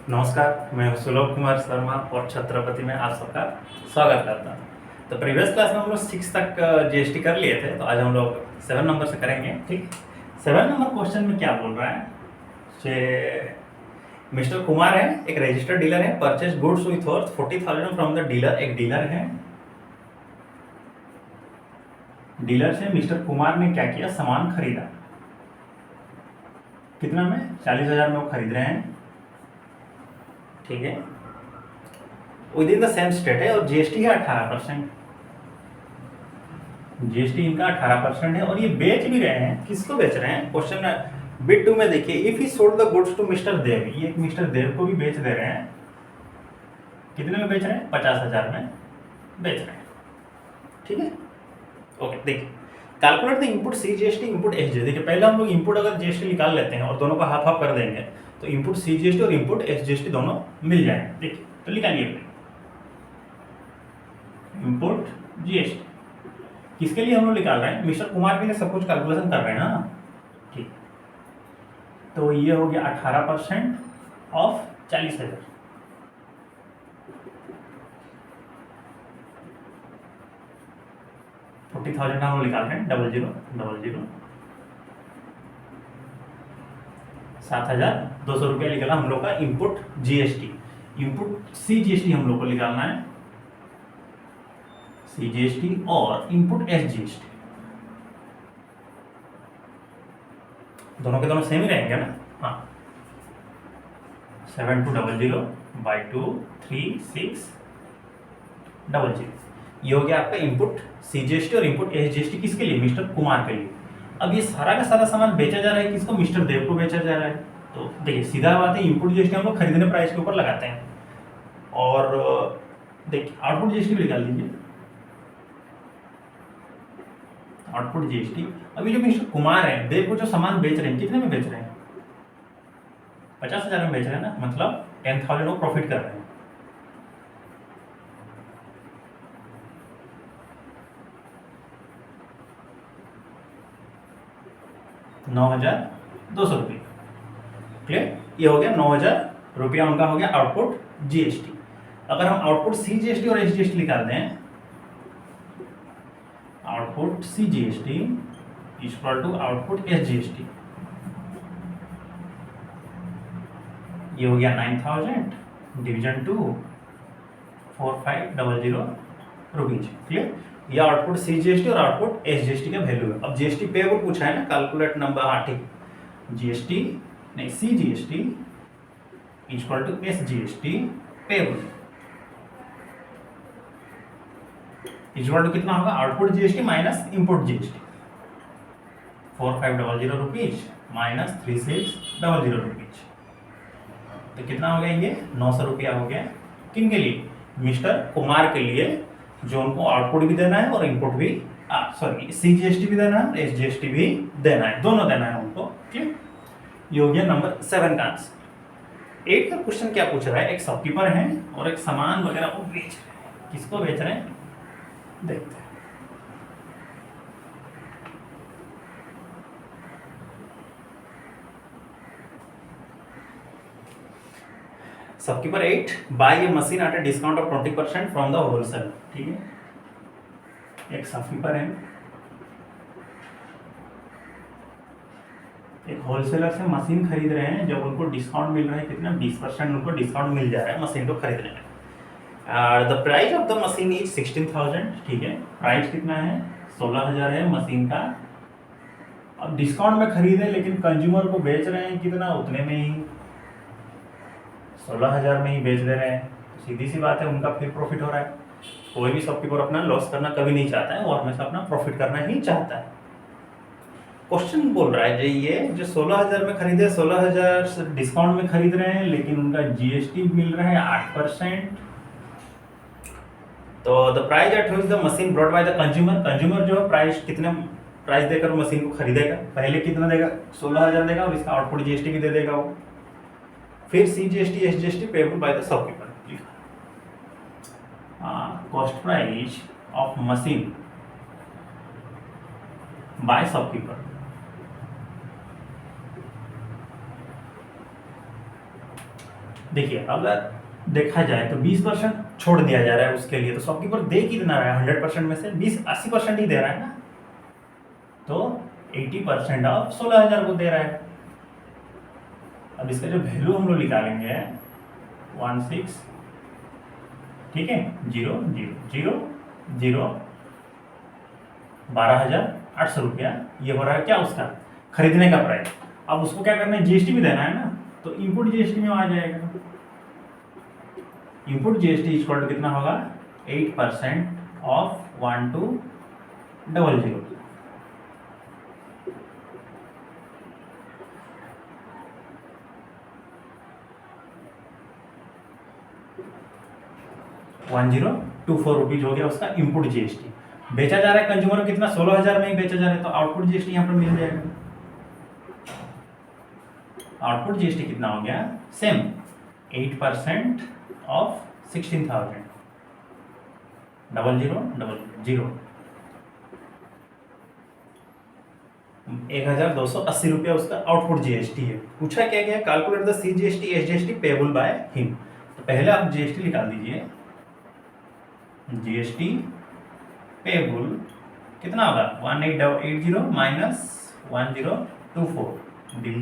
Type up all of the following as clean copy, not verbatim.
नमस्कार, मैं सुलभ कुमार शर्मा और छत्रपति में आप सबका स्वागत करता हूँ। तो प्रीवियस क्लास में हम लोग 6 तक जीएसटी कर लिए थे, तो आज हम लोग 7 नंबर से करेंगे। ठीक, 7 नंबर क्वेश्चन में क्या बोल रहा है कि मिस्टर कुमार है, एक रजिस्टर्ड डीलर है, purchase goods with worth 40,000 from the dealer. एक डीलर है, डीलर से मिस्टर कुमार ने क्या किया, सामान खरीदा। कितना में? 40,000 में वो खरीद रहे हैं। ठीक है, with in the same state है और जीएसटी है 18%। जीएसटी इनका 18% है और ये बेच भी रहे हैं। किसको बेच रहे हैं? क्वेश्चन में बिट 2 में देखिए, if he sold the goods to mister Dev, ये एक मिस्टर देव को भी बेच दे रहे हैं। कितने में बेच रहे हैं? 50,000 में बेच रहे हैं। ठीक है, ओके। देखिए, calculate the input C GST, input S GST. देखिए, पहले हम लोग इनपुट अगर जीएसटी निकाल लेते हैं और दोनों को हाफ हाफ कर देंगे तो इनपुट सी जीएसटी और इनपुट एस जीएसटी दोनों मिल जाएंगे। देखिए, तो निकालिए इनपुट जीएसटी। किसके लिए हम लोग निकाल रहे हैं? मिस्टर कुमार के लिए सब कुछ कैलकुलेशन कर रहे हैं ना। ठीक, तो ये हो गया 18% ऑफ 40,000। $40,000 हम लोग निकाल रहे हैं। 0000 7,200 रुपया निकला हम लोग का input GST. Input C GST हम लोग को निकालना है, सी जीएसटी और इनपुट एस जीएसटी। दोनों के दोनों सेम ही रहेंगे ना। हाँ, 7200 बाई 2 3600। ये हो गया आपका इनपुट सी जीएसटी और इनपुट एस जीएसटी। किसके लिए? मिस्टर कुमार के लिए। अब ये सारा का सारा सामान बेचा जा रहा है किसको? मिस्टर देव को बेचा जा रहा है। तो देखिए, सीधा बात है, इनपुट जीएसटी हम लोग खरीदने प्राइस के ऊपर लगाते हैं और देखिए आउटपुट जीएसटी भी निकाल दीजिए। आउटपुट जीएसटी, अभी जो मिस्टर कुमार है, देव को जो सामान बेच रहे हैं, कितने में बेच रहे हैं? 50,000 में बेच रहे हैं ना, मतलब 10,000 वो प्रॉफिट कर रहे हैं। ₹9,200। क्लियर? ये हो गया 9,000 रुपया उनका हो गया आउटपुट जीएसटी। अगर हम आउटपुट सी जीएसटी और एस जीएसटी निकाल दें, output C GST equal to output S GST, ये हो गया 9,000 डिवीजन 2 4500 रुपीज। क्लियर? ये आउटपुट सी जीएसटी और आउटपुट एस जीएसटी का वैल्यू है। अब जीएसटी पेएबल पूछा है ना, कैलकुलेट नंबर। हाँ ठीक, जीएसटी नहीं, C GST equal to S GST payable equal to कितना होगा? Output GST minus input GST. 4500 rupees minus 3600 rupees, तो कितना हो गया? ये 900 रुपया हो गया। किन के लिए? मिस्टर कुमार के लिए, जो उनको आउटपुट भी देना है और इनपुट भी, सॉरी, सी जीएसटी भी देना है, एस जीएसटी भी देना है, दोनों देना है उनको। क्लियर? ये हो गया नंबर 7 का आंसर। 8 का क्वेश्चन क्या पूछ रहा है? एक शॉपकीपर है और एक सामान वगैरह को बेच रहे हैं। किसको बेच रहे हैं? देखते हैं। Shopkeeper 8 buy a machine at a discount of 20% from the wholesale. ठीक है, एक शॉपकीपर है, एक होलसेलर से मशीन खरीद रहे हैं। जब उनको डिस्काउंट मिल रहा है, कितना? 20% उनको डिस्काउंट मिल जा रहा है मशीन को खरीदने में। The price of the machine is 16,000। ठीक है, प्राइस कितना है? 16,000 है मशीन का। अब डिस्काउंट में खरीदे लेकिन कंज्यूमर को बेच रहे हैं कितना? उतने में ही, 16,000 में ही बेच दे रहे हैं। सीधी सी बात है, उनका फिर प्रॉफिट हो रहा है। कोई भी शॉपकीपर अपना लॉस करना कभी नहीं चाहता है, वो हमेशा अपना प्रॉफिट करना ही चाहता है। क्वेश्चन बोल रहा है जो ये जो 16,000 में खरीदे, 16,000 डिस्काउंट में खरीद रहे हैं, लेकिन उनका जीएसटी मिल रहा है 8%। तो the price at which the machine brought by the consumer, consumer जो है प्राइस कितने प्राइस देकर मशीन को खरीदेगा? पहले कितना देगा? 16,000 देगा और इसका आउटपुट जीएसटी भी दे देगा वो। फिर C GST S GST payable by the shopkeeper. Cost price of machine by shopkeeper. देखिए अगर देखा जाए तो 20% छोड़ दिया जा रहा है उसके लिए, तो शॉपकीपर दे कितना रहा है 100% में से 80% ही दे रहा है ना, तो 80% ऑफ 16,000 को दे रहा है। अब इसका जो वैल्यू हम लोग निकालेंगे 16, ठीक है, 0 0 0 0, 12,800 रुपया ये हो रहा है क्या उसका खरीदने का प्राइस। अब उसको क्या करना है, जीएसटी भी देना है ना, तो इनपुट जीएसटी में आ जाएगा। इनपुट जीएसटी इक्वल टू कितना होगा 8% ऑफ 1200। 1024 रुपीज हो गया उसका इनपुट जीएसटी। बेचा जा रहा है कंज्यूमर को कितना 16,000 में ही बेचा जा रहा है, तो आउटपुट जीएसटी यहाँ पर मिल जाएगा। आउटपुट जीएसटी कितना हो गया सेम 8% ऑफ 16,000 0000 1,280 रुपया उसका आउटपुट जीएसटी है। पूछा क्या गया calculate the CGST SGST payable by him. तो पहले आप जीएसटी निकाल दीजिए, जीएसटी पेबल कितना होगा 1880 माइनस 1024 डी,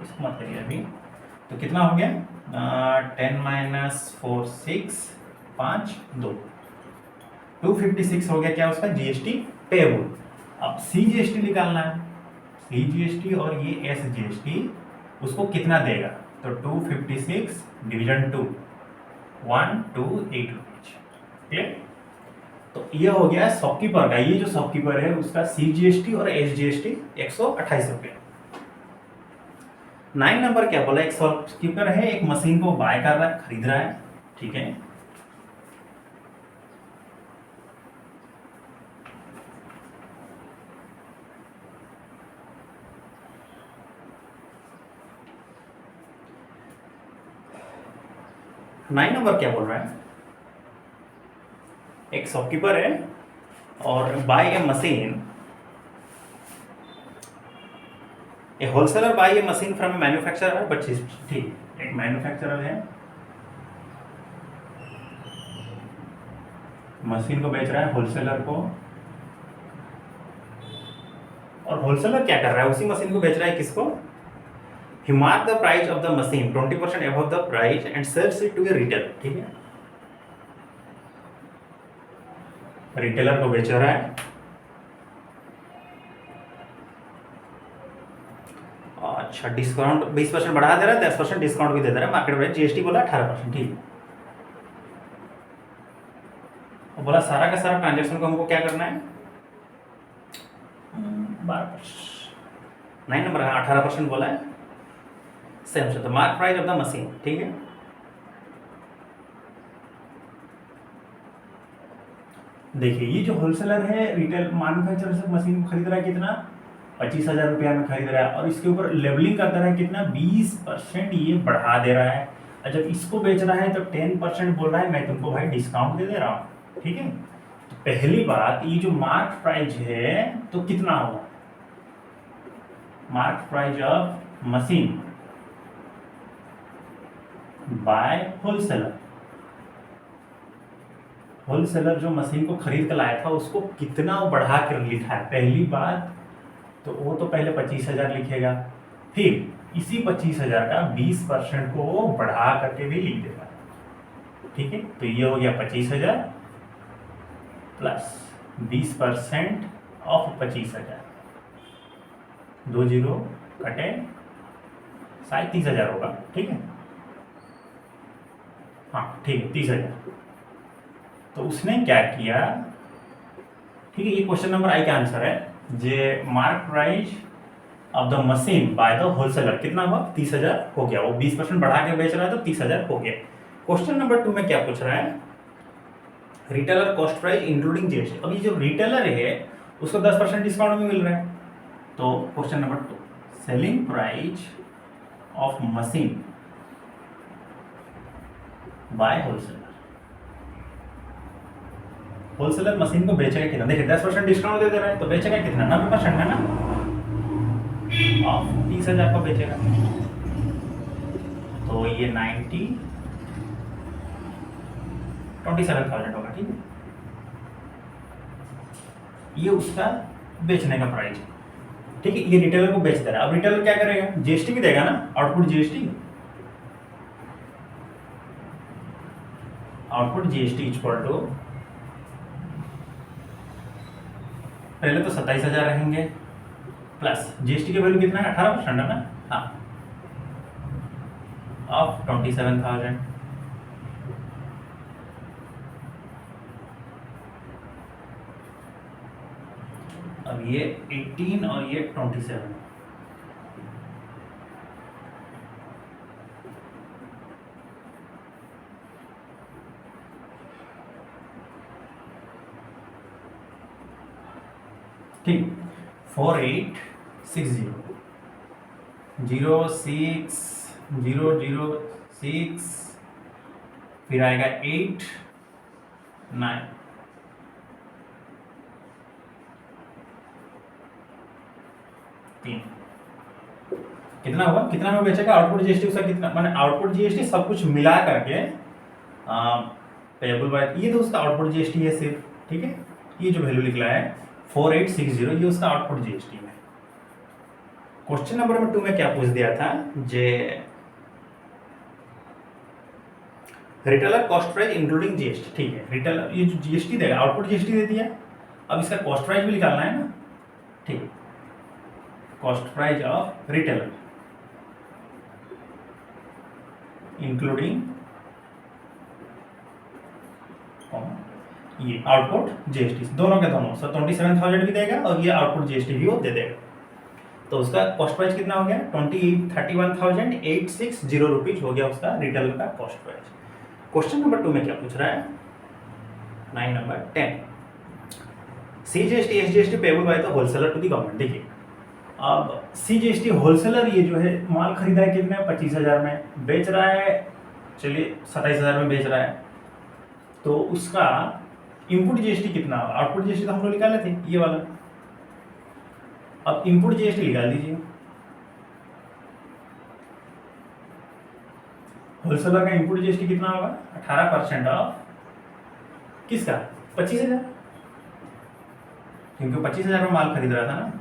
इसको मत करिए अभी, तो कितना हो गया 10 माइनस 4 6 5 2 256 हो गया क्या उसका जीएसटी पेबल। अब सीजीएसटी निकालना है, सीजीएसटी और ये एसजीएसटी उसको कितना देगा, तो 256 डिवीजन 2 128 रुपीज, क्लियर। तो ये हो गया शॉपकीपर का, ये जो शॉपकीपर है उसका सीजीएसटी और एसजीएसटी 128 रुपये। 9 नंबर क्या बोला, एक शॉपकीपर है एक मशीन को बाय कर रहा है, खरीद रहा है, ठीक है। नाइन नंबर क्या बोल रहा है, एक शॉपकीपर है और buy a machine, a wholesaler buy a machine from manufacturer, but ठीक, एक मैन्युफैक्चरर है मशीन को बेच रहा है होलसेलर को, और होलसेलर क्या कर रहा है उसी मशीन को बेच रहा है किसको, he mark the price of the machine 20% above the price and sells it to a retailer, ठीक है। रिटेलर को बेच रहा है, अच्छा डिस्काउंट 20% बढ़ा दे रहा है, 10% डिस्काउंट भी दे दे रहा है, मार्केट प्राइस जीएसटी बोला 18%, ठीक है। और बोला सारा का सारा ट्रांजेक्शन को हमको क्या करना है 12%, 9 नंबर 18% बोला है सेम से, तो mark price of the machine, ठीक है। देखिए ये जो होलसेलर है रिटेल मैन्युफैक्चरर से मशीन को खरीद रहा है कितना 25,000 रुपया में खरीद रहा है, और इसके ऊपर लेबलिंग करता रहा है कितना 20% ये बढ़ा दे रहा है, और जब इसको बेच रहा है तो 10% बोल रहा है मैं तुमको भाई डिस्काउंट दे रहा हूँ, ठीक है। तो पहली बात ये जो मार्क प्राइस है तो कितना होगा, mark price of machine by wholesaler, wholesaler जो मशीन को खरीद कर लाया था उसको कितना वो बढ़ा कर लिखा है, पहली बात तो वो तो पहले 25,000 लिखेगा, फिर इसी 25,000 का 20% को वो बढ़ा करके भी लिख देगा, ठीक है। तो ये हो गया 25,000 प्लस 20% ऑफ 25,000, 2 जीरो कटे 30,000 होगा, ठीक है, हाँ ठीक है 30,000। तो उसने क्या किया, ठीक है, ये क्वेश्चन नंबर आई का आंसर है, जे mark price of the machine by the wholesaler कितना हुआ 30,000 हो गया, वो 20% बढ़ा के बेच रहा है तो 30,000 हो गया। क्वेश्चन नंबर 2 में क्या पूछ रहा है, retailer cost price including GST. अब ये जो रिटेलर है उसको 10% डिस्काउंट भी मिल रहा है, तो question number 2 selling price of machine by wholesaler, wholesaler machine को बेचेगा कितना, देखिए 10% डिस्काउंट दे रहा है तो बेचेगा कितना 90% है ना, ऑफ 30,000 को बेचेगा, तो तो ये 27,000 होगा, ठीक है। ये उसका बेचने का प्राइस है, ठीक है। ये रिटेलर को बेच दे रहा है। अब रिटेलर क्या करेगा, जीएसटी भी देगा ना, output GST. Output GST equal to, पहले तो 27,000 रहेंगे प्लस जीएसटी की वैल्यू कितना है, 18% है ना, हाँ, ऑफ 27,000। अब ये 18 और ये 27, ठीक। 4860 फिर आएगा 8 9 3, कितना हुआ, कितना में बेचेगा आउटपुट जीएसटी उसका कितना, माने आउटपुट जीएसटी सब कुछ मिला करके पेएबल बाय, ये तो उसका आउटपुट जीएसटी है सिर्फ, ठीक है। ये जो वैल्यू निकला है 4860 ये उसका आउटपुट जीएसटी है। क्वेश्चन नंबर 2 में क्या पूछ दिया था, जे retailer cost price including GST, ठीक है। रिटेलर ये जो जीएसटी देगा, आउटपुट जीएसटी दे दिया, अब इसका कॉस्ट प्राइस भी निकालना है ना, ठीक है। Cost price of retailer including ये आउटपुट जीएसटी, दोनों के दोनों, सो 27,000 भी देगा और ये आउटपुट जीएसटी भी वो दे देगा। तो उसका कॉस्ट प्राइस कितना हो गया, 31,860 रुपीज हो गया उसका रिटेलर का कॉस्ट प्राइस। क्वेश्चन नंबर 2 में क्या पूछ रहा है, 9 number 10, CGST SGST payable by the wholesaler to the government. देखिए अब सीजीएसटी होलसेलर ये जो है माल खरीदा है कितने, 25,000 में, बेच रहा है, चलिए 27,000 में बेच रहा है, तो उसका इनपुट जीएसटी कितना होगा, आउटपुट जीएसटी तो हम लोग निकाले थे ये वाला, अब इनपुट जीएसटी निकाल दीजिए। होलसेलर का इनपुट जीएसटी कितना होगा, 18% ऑफ किसका, 25,000, क्योंकि 25,000 में माल खरीद रहा था ना।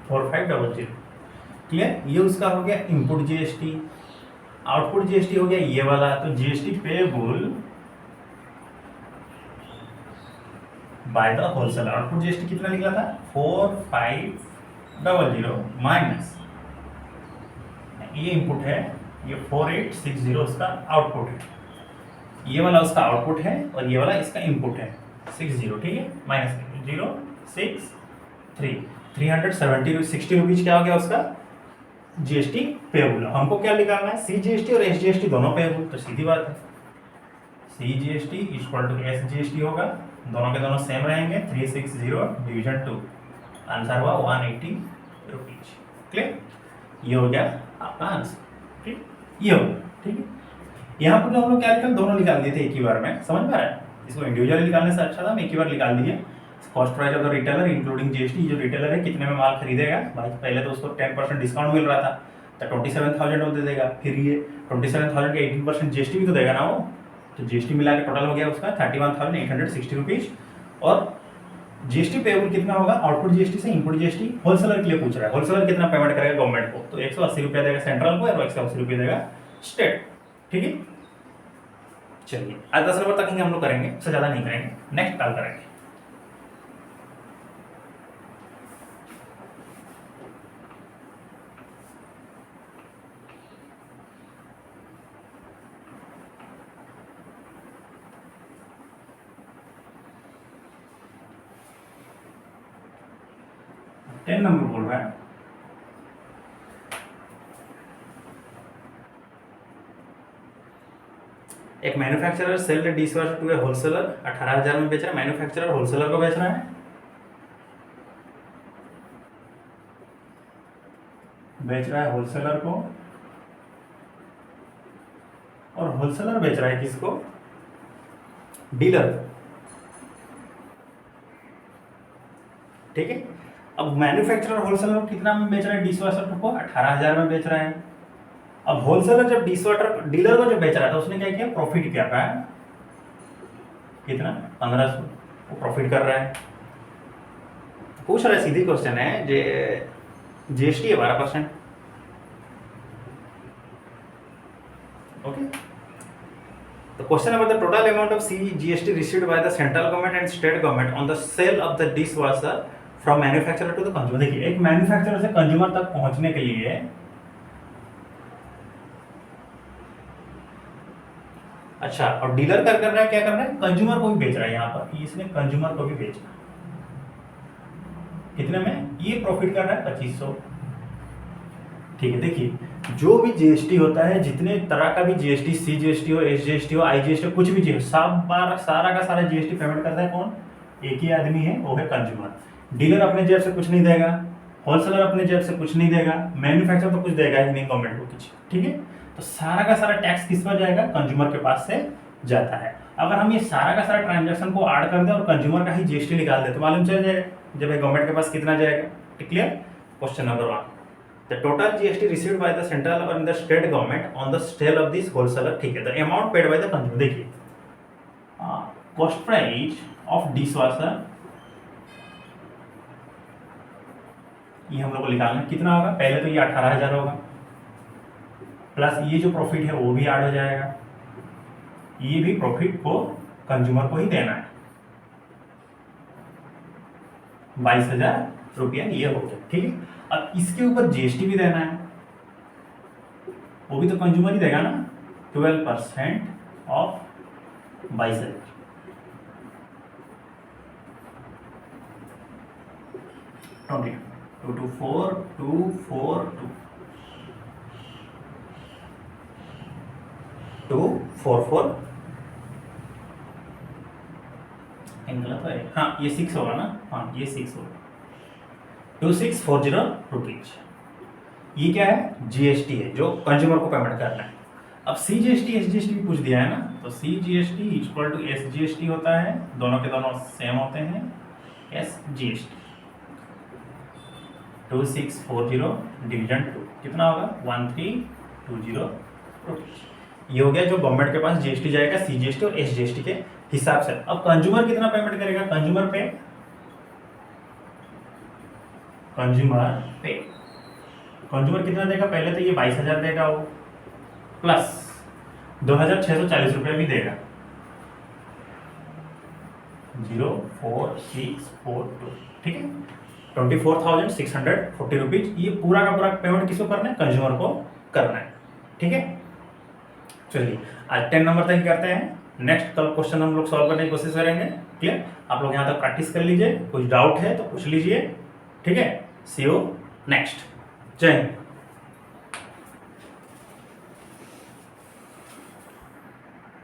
फोर 500 क्लियर, ये उसका हो गया इनपुट जीएसटी। आउटपुट जीएसटी हो गया ये वाला, तो GST payable by the wholesaler, output GST कितना निकला था, 4500 माइनस ये इनपुट है, ये 4860 उसका आउटपुट है, ये वाला उसका आउटपुट है और ये वाला इसका इनपुट है 60, ठीक है, माइनस 063 360 रुपीज क्या हो गया उसका जीएसटी पेएबल। हमको क्या निकालना है, सीजीएसटी और एसजीएसटी दोनों पेएबल, तो सीधी बात है सीजीएसटी इक्वल टू एसजीएसटी होगा, दोनों के दोनों सेम रहेंगे, 360 डिवीजन 2, आंसर हुआ 180 रुपीज। क्लियर, ये हो गया आपका आंसर, ठीक, ये हो गया, ठीक है। यहाँ पर जो हम लोग क्या निकाल, दोनों निकाल दिए थे एक ही बार में, समझ में आ रहा है, इसको इंडिविजुअली निकालने से अच्छा था हम एक ही बार निकाल दिए। Cost price of the retailer including GST, जो रिटेलर है कितने में माल खरीदेगा भाई, पहले तो उसको 10% डिस्काउंट मिल रहा था, तो 27,000 वो दे देगा, फिर ये 27,000 के 18% जीएसटी भी तो देगा ना वो, तो जीएसटी मिला के टोटल हो गया उसका 31,860 रुपीज। और जीएसटी पेएबल कितना होगा, आउटपुट जीएसटी से इनपुट जीएसटी, होलसेलर के लिए पूछ रहा है, होलसेलर कितना पेमेंट करेगा गवर्नमेंट को, तो 180 रुपया देगा सेंट्रल को और 180 रुपया देगा स्टेट, ठीक है। चलिए आज 10 नंबर तक ही हम लोग करेंगे, उससे ज़्यादा नहीं करेंगे, नेक्स्ट कल करेंगे। टेन नंबर बोल रहा है, एक manufacturer sell the dishwasher to a wholesaler, 18,000 में बेच रहा है, मैन्युफैक्चरर होलसेलर को बेच रहा है, बेच रहा है होलसेलर को, और होलसेलर बेच रहा है किसको, डीलर। ठीक है, अब मैन्युफैक्चरर होलसेलर को कितना में बेच रहा है, डिशवाशर को 18,000 में बेच रहा है। अब होलसेलर जब डिशवाशर डीलर को जो बेच रहा था उसने क्या किया, प्रॉफिट क्या रहा है, कितना 1500, वो प्रॉफिट कर रहा है। पूछ रहा है, सीधी क्वेश्चन है, जीएसटी है 12%। Okay, the question about the total amount of GST received by the central government and state government on the sale of the dishwasher from manufacturer to the consumer। देखिए, एक मैन्युफैक्चरर से consumer तक पहुंचने के लिए अच्छा, और डीलर क्या कर रहा है, कंज्यूमर को भी बेच रहा है। यहाँ पर इसने कंज्यूमर को भी बेचा, कितने में, ये प्रॉफिट कर रहा है 2500। ठीक है, देखिए जो भी जीएसटी होता है, जितने तरह का भी जीएसटी, सीजीएसटी हो, एसजीएसटी हो, आईजीएसटी हो, कुछ भी चीज, सारा का सारा जीएसटी पेमेंट करता है कौन, एक ही आदमी है, वो है कंज्यूमर। डीलर अपने जेब से कुछ नहीं देगा, होलसेलर अपने जेब से कुछ नहीं देगा, मैन्युफैक्चरर तो कुछ देगा ही नहीं गवर्नमेंट को कुछ। ठीक है, तो सारा का सारा टैक्स किस पर जाएगा, कंज्यूमर के पास से जाता है। अगर हम ये सारा का सारा ट्रांजेक्शन को ऐड कर दें और कंज्यूमर का ही जीएसटी निकाल दें तो मालूम चल जाएगा जब गवर्नमेंट के पास कितना जाएगा। Clear, question number 1, the total GST received by the central or the state government on the sale of this wholesaler। ठीक है, the amount paid by the consumer। देखिए, cost price of dishwasher, ये हम लोग को निकालना है, कितना होगा, पहले तो ये 18,000 होगा, प्लस ये जो प्रॉफिट है वो भी ऐड हो जाएगा, ये भी प्रॉफिट को कंज्यूमर को ही देना है, 22,000 रुपया ये हो गया। ठीक है, अब इसके ऊपर जीएसटी भी देना है, वो भी तो कंज्यूमर ही देगा ना, 12% ऑफ 22,000। 244 गलत है, हाँ ये 6 होगा ना, हाँ ये 6 होगा, 2640 रुपीज। ये क्या है, जीएसटी है जो कंज्यूमर को पेमेंट करना है। अब सीजीएसटी एसजीएसटी भी पूछ दिया है ना, तो सीजीएसटी इक्वल टू एसजीएसटी होता है, दोनों के दोनों सेम होते हैं, एसजीएसटी 2640 डिवीजन 2 कितना होगा, 1320 रुपीज। ये हो गया जो गवर्नमेंट के पास जीएसटी जाएगा सीजीएसटी और एसजीएसटी के हिसाब से। अब कंज्यूमर कितना पेमेंट करेगा, कंज्यूमर कितना देगा, पहले तो ये 22,000 देगा वो, प्लस 2,640 रुपये भी देगा, 04642। ठीक है, 24,640 रुपीज। ये पूरा का पूरा पेमेंट किसको करना है, कंज्यूमर को करना है। ठीक है, चलिए आज 10 नंबर तक करते हैं, नेक्स्ट कल क्वेश्चन हम लोग सॉल्व करने की कोशिश करेंगे। क्लियर, आप लोग यहाँ तक प्रैक्टिस कर लीजिए, कुछ डाउट है तो पूछ लीजिए। ठीक है, सी यू नेक्स्ट, जय हिंद।